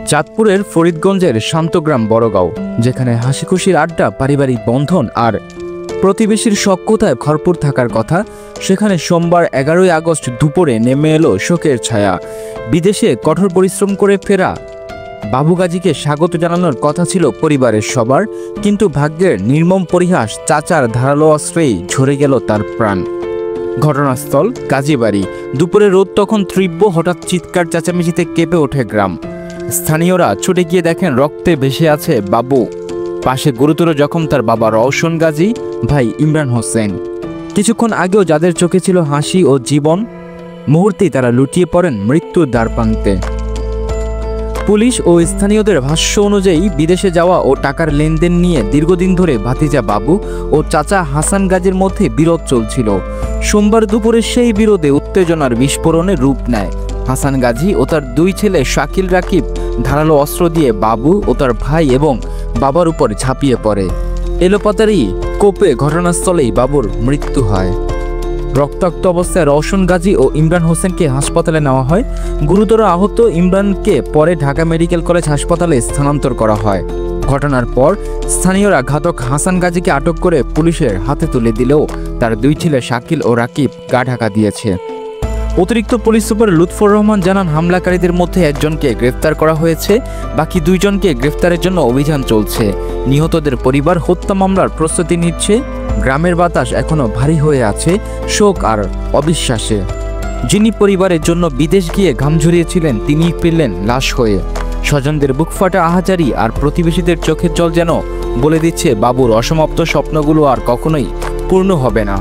চাঁদপুরের ফরিদগঞ্জের শান্তগ্রাম বড়গাঁও, যেখানে হাসিখুশির আড্ডা, পারিবারিক বন্ধন আর প্রতিবেশীর সখ্যতায় ভরপুর থাকার কথা, সেখানে সোমবার 11ই আগস্ট দুপুরে নেমে এলো শোকের ছায়া। বিদেশে কঠোর পরিশ্রম করে ফেরা বাবু গাজীকে স্বাগত জানানোর কথা ছিল পরিবারের সবার, কিন্তু ভাগ্যের নির্মম পরিহাস, চাচার ধারালো অস্ত্রেই ঝরে গেল তার প্রাণ। ঘটনাস্থল গাজীবাড়ি। দুপুরে রোদ তখন তীব্র, হঠাৎ চিৎকার চেঁচামেচিতে কেঁপে ওঠে গ্রাম। স্থানীয়রা ছুটে গিয়ে দেখেন রক্তে ভেসে আছে বাবু, পাশে গুরুতর জখম তার বাবা রওশন গাজী, ভাই ইমরান হোসেন। কিছুক্ষণ আগেও যাদের চোখে ছিল হাসি ও জীবন, মুহূর্তেই তারা লুটিয়ে পড়েন মৃত্যুর দ্বারপ্রান্তে। পুলিশ ও স্থানীয়দের ভাষ্য অনুযায়ী বিদেশে যাওয়া ও টাকার লেনদেন নিয়ে দীর্ঘদিন ধরে ভাতিজা বাবু ও চাচা হাসান গাজীর মধ্যে বিরোধ চলছিল। সোমবার দুপুরে সেই বিরোধে উত্তেজনার বিস্ফোরণে রূপ নেয়। হাসান গাজী ও তার দুই ছেলে শাকিল রাকিব ধারালো অস্ত্র দিয়ে বাবু ও তার ভাই এবং বাবার উপর ঝাঁপিয়ে পড়ে। এলোপাতাড়ি কোপে ঘটনাস্থলেই বাবুর মৃত্যু হয়। রক্তাক্ত অবস্থায় রওশন গাজী ও ইমরান হোসেনকে হাসপাতালে নেওয়া হয়। গুরুতর আহত ইমরানকে পরে ঢাকা মেডিকেল কলেজ হাসপাতালে স্থানান্তর করা হয়। ঘটনার পর স্থানীয়রা ঘাতক হাসান গাজীকে আটক করে পুলিশের হাতে তুলে দিলেও তার দুই ছেলে শাকিল ও রাকিব গা ঢাকা দিয়েছে। অতিরিক্ত পুলিশ সুপার লুৎফর রহমান জানান, হামলাকারীদের মধ্যে একজনকে গ্রেফতার করা হয়েছে, বাকি দুইজনকে গ্রেফতারের জন্য অভিযান চলছে। নিহতদের পরিবার হত্যা মামলার প্রস্তুতি নিচ্ছে। গ্রামের বাতাস এখনো ভারী হয়ে আছে শোক আর অবিশ্বাসে। যিনি পরিবারের জন্য বিদেশ গিয়ে ঘাম ঝরিয়েছিলেন, তিনিই ফিরলেন লাশ হয়ে। স্বজনদের বুকফাটা আহাজারি আর প্রতিবেশীদের চোখের জল যেন বলে দিচ্ছে বাবুর অসমাপ্ত স্বপ্নগুলো আর কখনোই পূর্ণ হবে না।